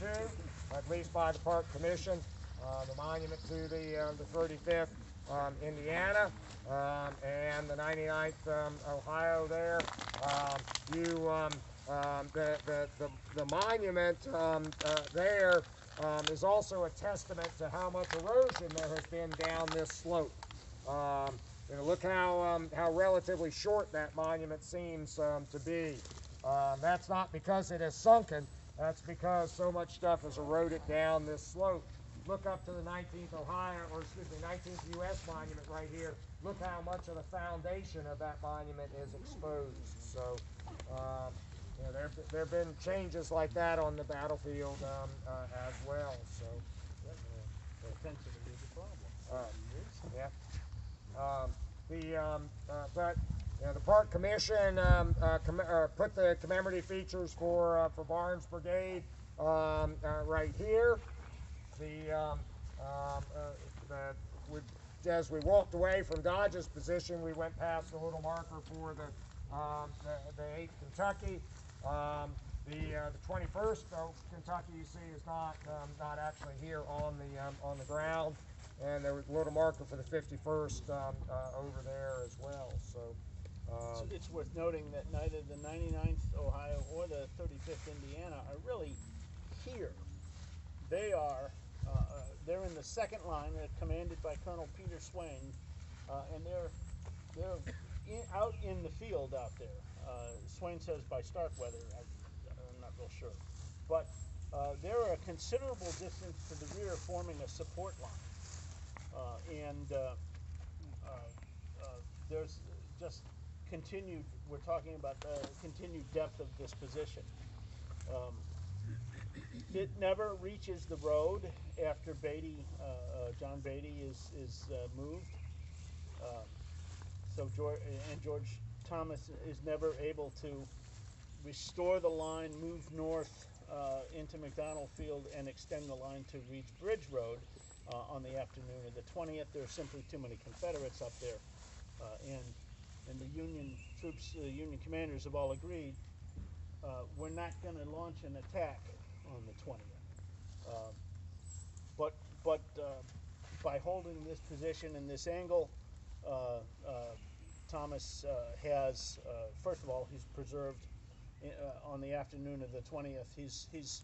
two, at least by the Park Commission, the monument to the 35th Indiana and the 99th Ohio there. The monument there is also a testament to how much erosion there has been down this slope. Look how relatively short that monument seems to be. That's not because it has sunken. That's because so much stuff has eroded down this slope. Look up to the 19th Ohio, or excuse me, 19th U.S. monument right here. Look how much of the foundation of that monument is exposed. So, there have been changes like that on the battlefield as well. So, Intensity is a problem. But the Park Commission put the commemorative features for Barnes Brigade right here. As we walked away from Dodge's position, we went past the little marker for the 8th Kentucky. The 21st Kentucky, you see, is not actually here on the ground, and there was a little marker for the 51st over there as well. So it's worth noting that neither the 99th Ohio or the 35th Indiana are really here. They are they're in the second line, commanded by Colonel Peter Swain, and they're out in the field out there. Swain says by Starkweather. I'm not real sure, but they're a considerable distance to the rear, forming a support line, there's just continued. We're talking about the continued depth of this position. It never reaches the road after Beatty, John Beatty is moved. So George Thomas is never able to restore the line, move north into McDonald Field, and extend the line to Reed's Bridge Road on the afternoon of the 20th. There are simply too many Confederates up there, and the Union troops, the Union commanders have all agreed we're not going to launch an attack on the 20th. But by holding this position and this angle, Thomas has, first of all, he's preserved on the afternoon of the 20th. He's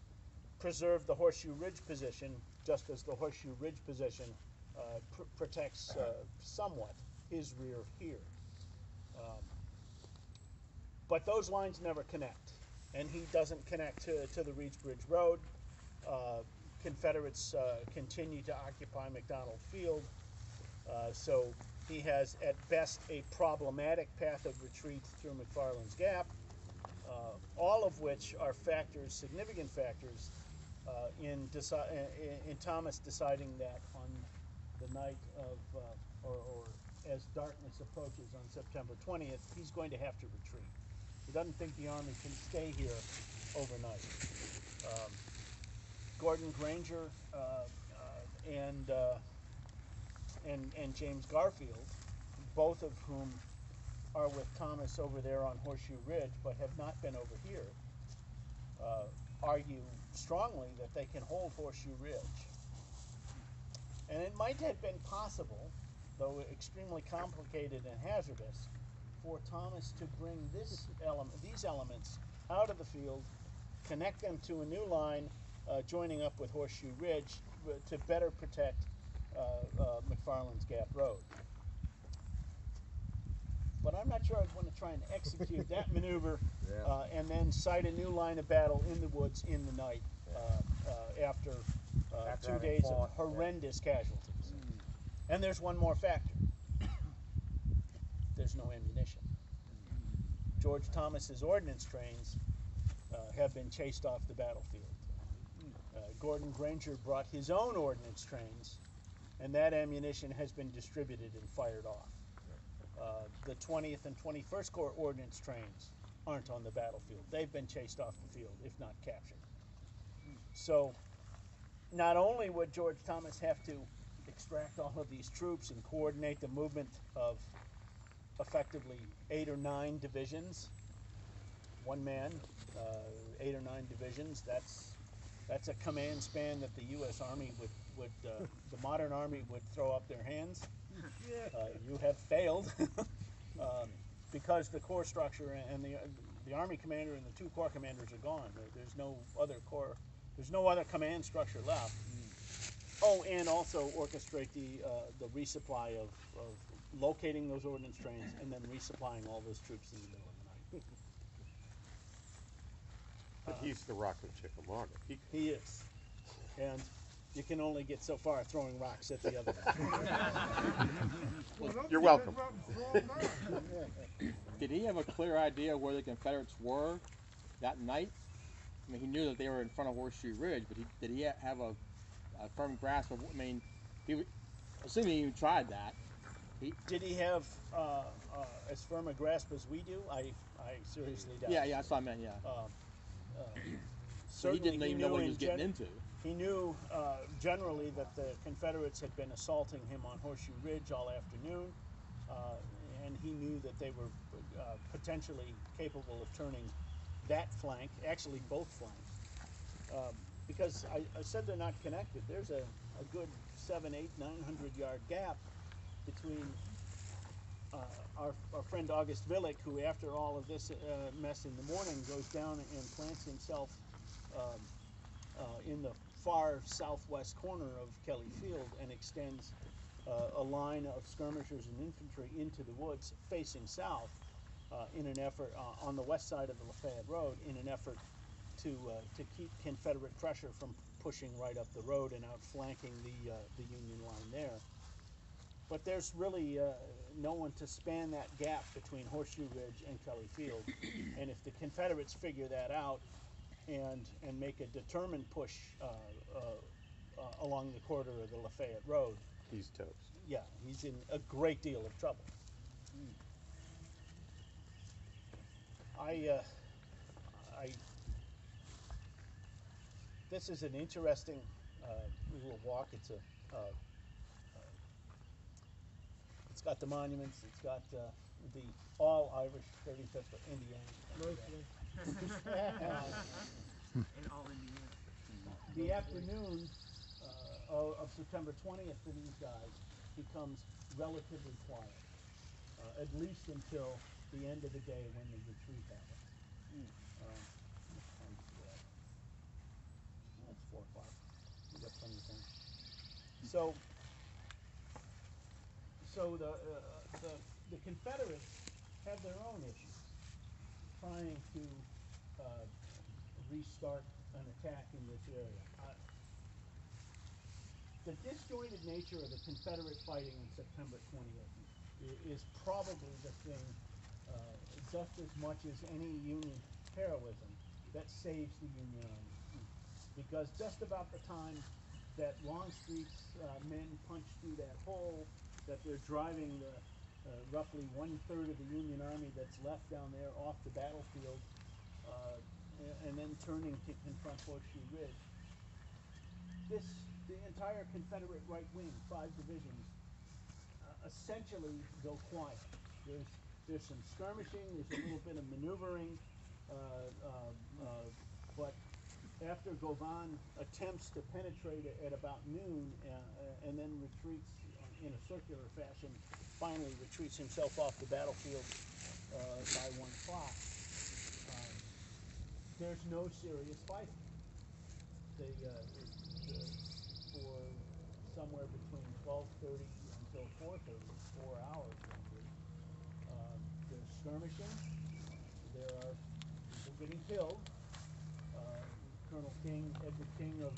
preserved the Horseshoe Ridge position, just as the Horseshoe Ridge position protects somewhat his rear here. But those lines never connect, and he doesn't connect to the Reeds Bridge Road. Confederates continue to occupy McDonald Field, so he has at best a problematic path of retreat through McFarland's Gap, all of which are factors, significant factors, in Thomas deciding that on the night of, or as darkness approaches on September 20th, he's going to have to retreat. He doesn't think the Army can stay here overnight. Gordon Granger and James Garfield, both of whom are with Thomas over there on Horseshoe Ridge, but have not been over here, argue strongly that they can hold Horseshoe Ridge. And it might have been possible, though extremely complicated and hazardous, for Thomas to bring these elements out of the field, connect them to a new line, joining up with Horseshoe Ridge to better protect McFarland's Gap Road. But I'm not sure I'd want to try and execute that maneuver and then sight a new line of battle in the woods in the night after 2 days of horrendous casualties. And there's one more factor. There's no ammunition. George Thomas's ordnance trains have been chased off the battlefield. Gordon Granger brought his own ordnance trains, and that ammunition has been distributed and fired off. The 20th and 21st Corps ordnance trains aren't on the battlefield. They've been chased off the field, if not captured. So not only would George Thomas have to extract all of these troops and coordinate the movement of effectively 8 or 9 divisions, one man, 8 or 9 divisions, that's That's a command span that the U.S. Army would the modern Army would throw up their hands. You have failed because the corps structure and the Army commander and the two corps commanders are gone. There's no other corps. There's no other command structure left. Oh, and also orchestrate the resupply of locating those ordnance trains and then resupplying all those troops in the middle of the night. But he's the Rock of Chickamauga. He is. And you can only get so far throwing rocks at the other one. You're welcome. Did he have a clear idea where the Confederates were that night? I mean, he knew that they were in front of Horseshoe Ridge, but did he have a firm grasp of, I mean, assuming he tried that. Did he have as firm a grasp as we do? I seriously doubt. Yeah, that's what I meant, yeah. So he didn't even know what he was getting into. He knew generally that the Confederates had been assaulting him on Horseshoe Ridge all afternoon, and he knew that they were potentially capable of turning that flank, actually both flanks, because I said they're not connected. There's a good 700, 800, 900 yard gap between our friend August Willich, who after all of this mess in the morning goes down and plants himself in the far southwest corner of Kelly Field and extends a line of skirmishers and infantry into the woods facing south in an effort on the west side of the Lafayette Road in an effort to keep Confederate pressure from pushing right up the road and outflanking the Union line there. But there's really no one to span that gap between Horseshoe Ridge and Kelly Field. And if the Confederates figure that out and make a determined push along the corridor of the Lafayette Road, He's toast. yeah, he's in a great deal of trouble. This is an interesting little walk. It's it's got the monuments. It's got the all Irish 35th Indiana. And all Indiana. The afternoon of September 20th for these guys becomes relatively quiet, at least until the end of the day when the retreat happens. It's 4 o'clock. We got plenty of time. So the Confederates have their own issues, trying to restart an attack in this area. The disjointed nature of the Confederate fighting on September 20th is probably the thing, just as much as any Union heroism, that saves the Union Army. Because just about the time that Longstreet's men punch through that hole, that they're driving the roughly 1/3 of the Union Army that's left down there off the battlefield, and then turning to confront Horseshoe Ridge, the entire Confederate right wing, 5 divisions, essentially go quiet. There's some skirmishing, there's a little bit of maneuvering, but after Govan attempts to penetrate at about noon and then retreats in a circular fashion, finally retreats himself off the battlefield by 1 o'clock, there's no serious fighting. For somewhere between 12:30 until 4:30, 4 hours roughly, there's skirmishing, there are people getting killed. Colonel King, Edward King of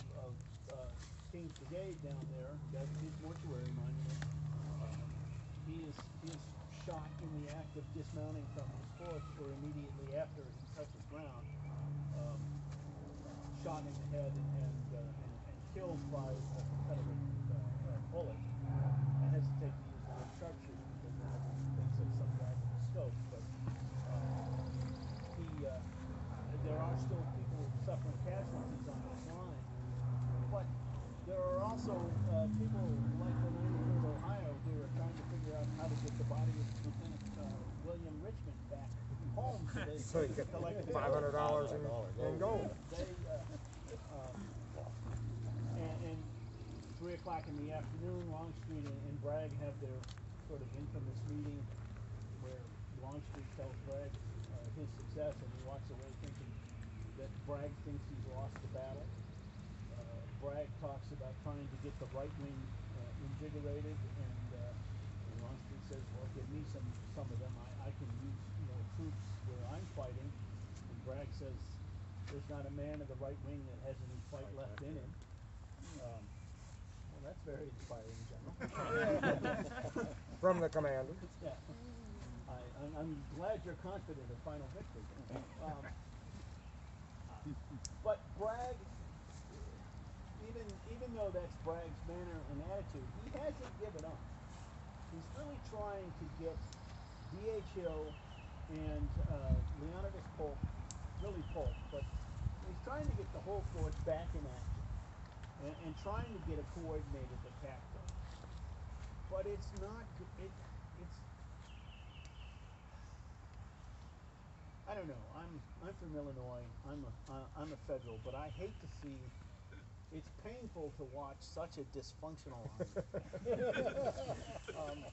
King's Brigade down there, got his mortuary monument. He is shot in the act of dismounting from his horse, or immediately after he touches ground, shot in the head and killed by a Confederate bullet. I hesitate to use the word sharpshooter because everyone thinks of some guy with a scope, but there are still people suffering casualties on this line. But there are also people like the 93rd Ohio who are trying to figure out how to get the body of Lieutenant William Richmond back home So you get $500 in gold. o'clock in the afternoon, Longstreet and Bragg have their sort of infamous meeting where Longstreet tells Bragg his success, and he walks away thinking that Bragg thinks he's lost the battle. Bragg talks about trying to get the right wing invigorated, and Longstreet says, well, give me some of them. I can use more troops where I'm fighting. And Bragg says, there's not a man of the right wing that has any fight left in him. Well, that's very inspiring, General. From the commander. Yeah. I'm glad you're confident of final victory. But Bragg, even though that's Bragg's manner and attitude, he hasn't given up. He's really trying to get D.H. Hill and Leonidas Polk, really Polk, but he's trying to get the whole force back in action and trying to get a coordinated attack going. But it's not, it's, I don't know, I'm from Illinois, I'm a federal, but I hate to see, it's painful to watch such a dysfunctional army.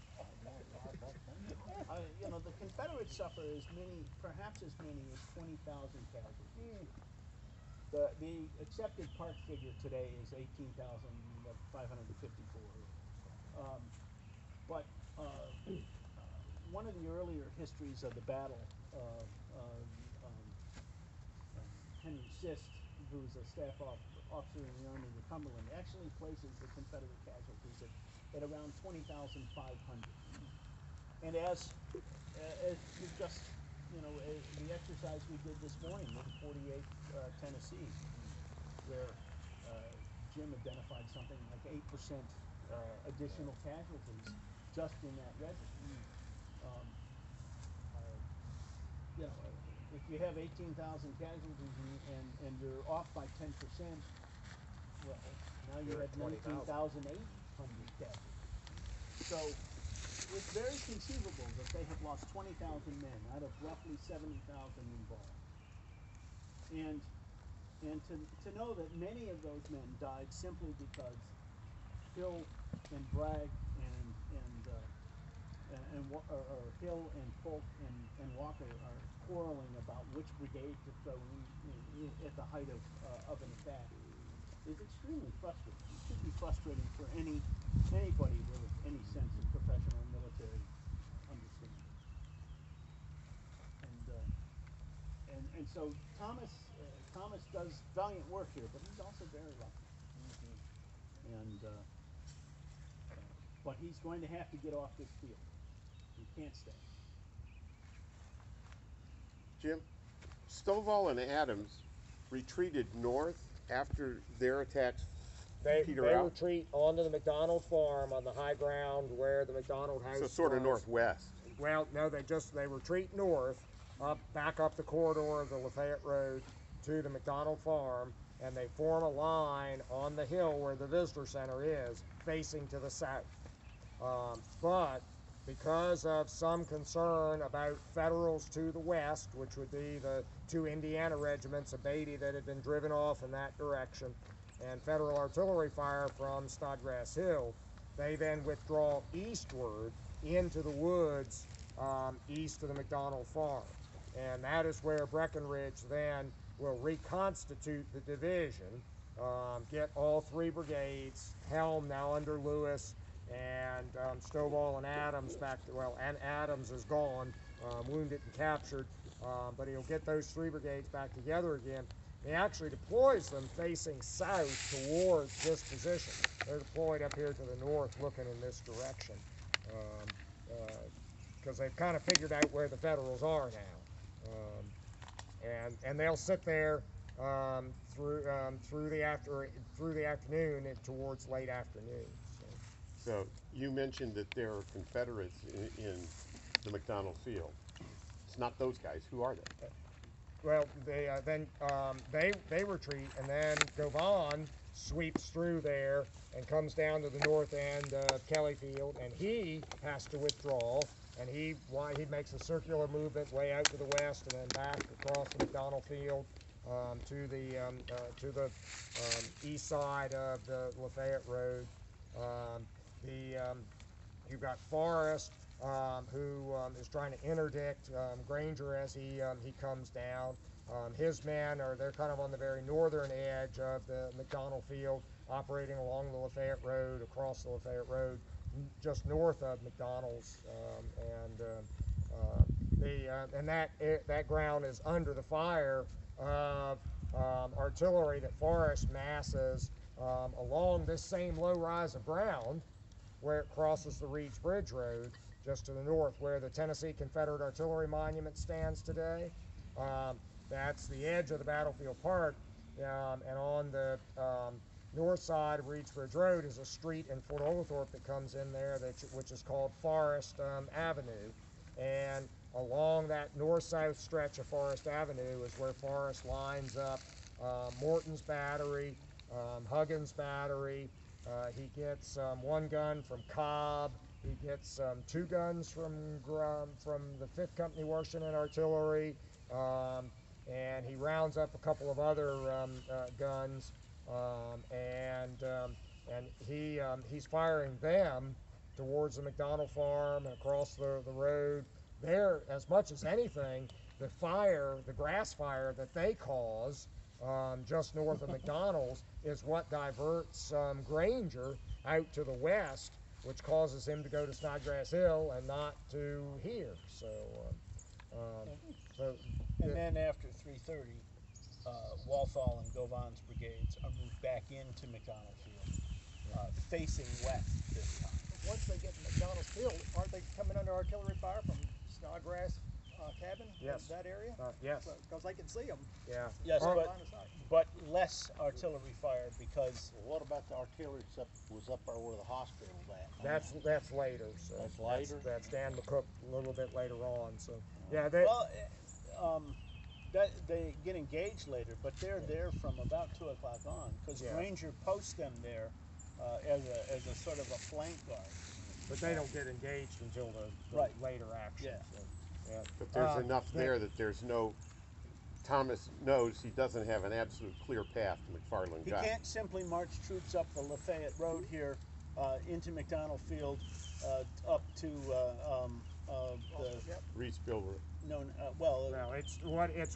You know, the Confederates suffer as many, perhaps as many as 20,000 casualties. The accepted park figure today is 18,554. But one of the earlier histories of the battle, Henry Sist, who's a staff officer in the Army of the Cumberland, actually places the Confederate casualties at around 20,500. And as you just, you know, the exercise we did this morning with 48th Tennessee, where Jim identified something like 8% additional casualties just in that regiment. You know, if you have 18,000 casualties and you're off by 10%, well, now you have 19,800 casualties. So it's very conceivable that they have lost 20,000 men out of roughly 70,000 involved. And to know that many of those men died simply because Hill and Bragg or Hill and Polk and Walker are quarreling about which brigade to throw in at the height of an attack is extremely frustrating. It should be frustrating for anybody with any sense of professional military understanding. And so Thomas does valiant work here, but he's also very lucky. And but he's going to have to get off this field. He can't stay. Jim, Stovall and Adams retreated north after their attacks peter out? Retreat onto the McDonald farm on the high ground where the McDonald house So sort of was. northwest. Well, no, they retreat north, back up the corridor of the Lafayette Road to the McDonald farm, and they form a line on the hill where the visitor center is, facing to the south. But because of some concern about Federals to the west, which would be the two Indiana regiments of Beatty that had been driven off in that direction, and Federal artillery fire from Snodgrass Hill, they then withdraw eastward into the woods east of the McDonald farm. And that is where Breckinridge then will reconstitute the division, get all three brigades, Helm now under Lewis, and Stovall and Adams back to, well, and Adams is gone, wounded and captured, but he'll get those three brigades back together again. He actually deploys them facing south towards this position. They're deployed up here to the north looking in this direction, because they've kind of figured out where the Federals are now. And they'll sit there through the afternoon and towards late afternoon. So you mentioned that there are Confederates in the McDonald field. It's not those guys. Who are they? Well, they retreat, and then Govan sweeps through there and comes down to the north end of Kelly Field, and he has to withdraw. And he makes a circular movement way out to the west and then back across the McDonald Field to the east side of the Lafayette Road. You've got Forrest, who is trying to interdict Granger as he comes down. His men they're kind of on the very northern edge of the McDonald Field, operating along the Lafayette Road, across the Lafayette Road, just north of McDonald's, and that ground is under the fire of artillery that Forrest masses along this same low rise of ground where it crosses the Reed's Bridge Road, just to the north, where the Tennessee Confederate Artillery Monument stands today. That's the edge of the battlefield park, and on the north side of Reed's Bridge Road is a street in Fort Oglethorpe that comes in there, which is called Forest Avenue. And along that north-south stretch of Forest Avenue is where Forrest lines up Morton's battery, Huggins battery. He gets one gun from Cobb. He gets 2 guns from the 5th Company Washington Artillery, and he rounds up a couple of other guns, and he's firing them towards the McDonald farm and across the road. There, as much as anything, the grass fire that they cause just north of McDonald's is what diverts Granger out to the west, which causes him to go to Snodgrass Hill and not to here. And then after 3:30, Walthall and Govan's brigades are moved back into McDonald Field, facing west this time. Once they get to McDonald's Field, aren't they coming under artillery fire from Snodgrass Cabin? Yes. That area? Yes. Because they can see them. Yeah. Yes, Oh, but less artillery fire because What about the artillery was up there where the hospital's at? that's later. So That's later? That's Dan McCook a little bit later on. So yeah, they get engaged later, but they're there from about 2 o'clock on because Yeah. Granger posts them there as a sort of a flank guard. but they don't get engaged until the Right. later action. Yeah. So, yeah. But there's enough there that there's no, Thomas knows he doesn't have an absolute clear path to McFarland He Gap. can't simply march troops up the Lafayette Road here into McDonald Field up to the Reedsville Road. no No, it's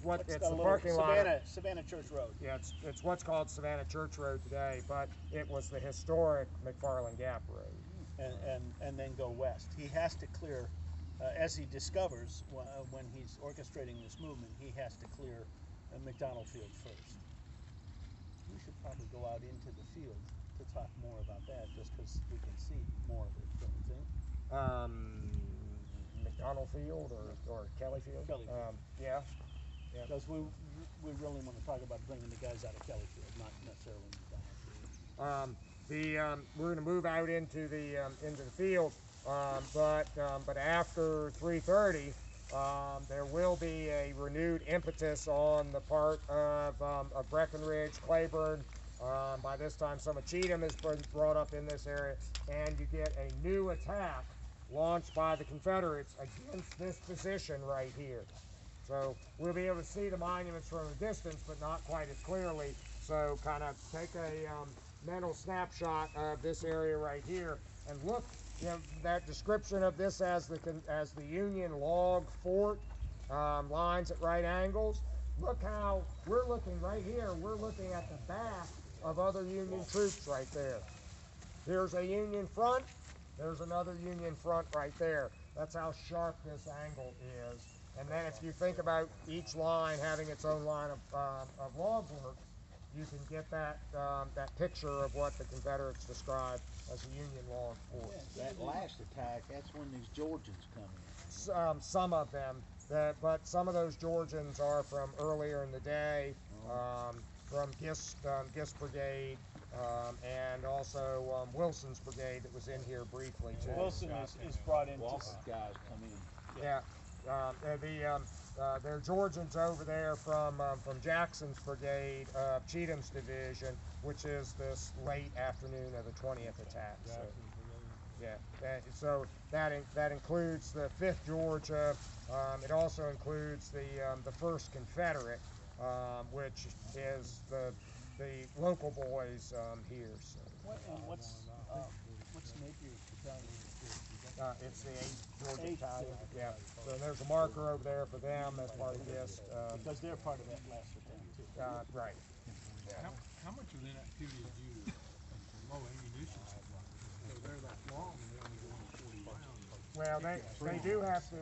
what's the little parking lot. Savannah Church Road. Yeah, it's what's called Savannah Church Road today, but it was the historic McFarland Gap Road. And then go west. He has to clear, as he discovers when he's orchestrating this movement, he has to clear McDonald Field first. We should probably go out into the field to talk more about that, just because we can see more of it, don't you think? McDonald Field or Kelly Field? Kelly Field. Yeah. Because we really want to talk about bringing the guys out of Kelly Field, not necessarily McDonald Field. We're going to move out into the field, but after 3:30, there will be a renewed impetus on the part of Breckinridge, Claiborne. By this time, some of Cheatham has been brought up in this area, and you get a new attack launched by the Confederates against this position right here. So we'll be able to see the monuments from a distance, but not quite as clearly. So kind of take a mental snapshot of this area right here and look, that description of this as the Union log fort, lines at right angles. Look how we're looking right here. We're looking at the back of other Union troops right there. Here's a Union front. There's another Union front right there. That's how sharp this angle is. And then if you think about each line having its own line of log work, you can get that picture of what the Confederates described as a Union log fort. That last attack, that's when these Georgians come in. Some of them, but some of those Georgians are from earlier in the day, from Gist Brigade, and also Wilson's brigade that was in here briefly too. Wilson is brought into Walker's guys come in. Yeah, there are Georgians over there from Jackson's brigade, Cheatham's division, which is this late afternoon of the 20th attack. So, yeah, so that includes the 5th Georgia. It also includes the 1st Confederate, which is the local boys here. So. What's Napier's battalion? It's the 8th Georgia Eighth Battalion, Georgia yeah. Battalion. So there's a marker over there for them as part of this. Because they're part of that last attempt too. Right. How much of that activity is due to low ammunition supply? So they're that long and they only go on 40 rounds. Well, they do have to,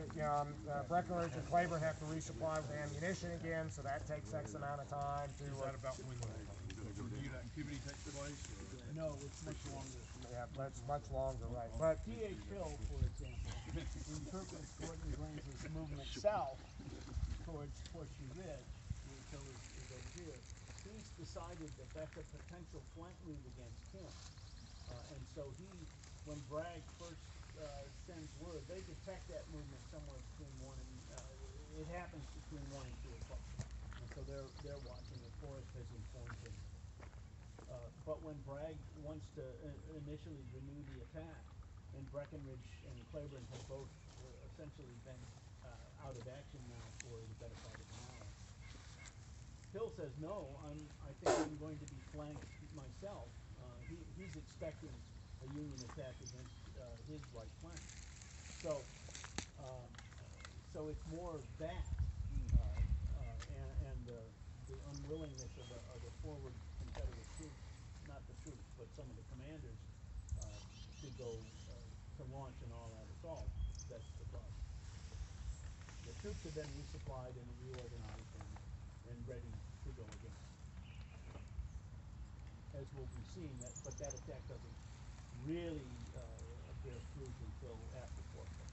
Breckenridge and Claiborne have to resupply with ammunition again, so that takes X amount of time to. Is that about when the renewed activity takes place? No, it's much longer. Yeah, that's much longer, right? But T.H. Hill, for example, interprets Gordon Granger's movement south towards Horseshoe Ridge, which Hill is over here. He's decided that that's a potential flank move against him. And so when Bragg first sends word, they detect that movement somewhere between 1 and, it happens between 1 and 2 o'clock. And so they're watching. The forest has informed him. But when Bragg wants to initially renew the attack, and Breckenridge and Claiborne have both essentially been out of action now for the better part of an hour, Hill says, no, I think I'm going to be flanked myself. He's expecting a Union attack against his right flank. So it's more of that, and the unwillingness of the forward Confederate troops, not the troops, but some of the commanders, to go to launch an all-out assault. That's the problem. The troops have been resupplied and reorganized and ready to go again. As will be seen, but that attack doesn't really bear fruit until after 4 o'clock.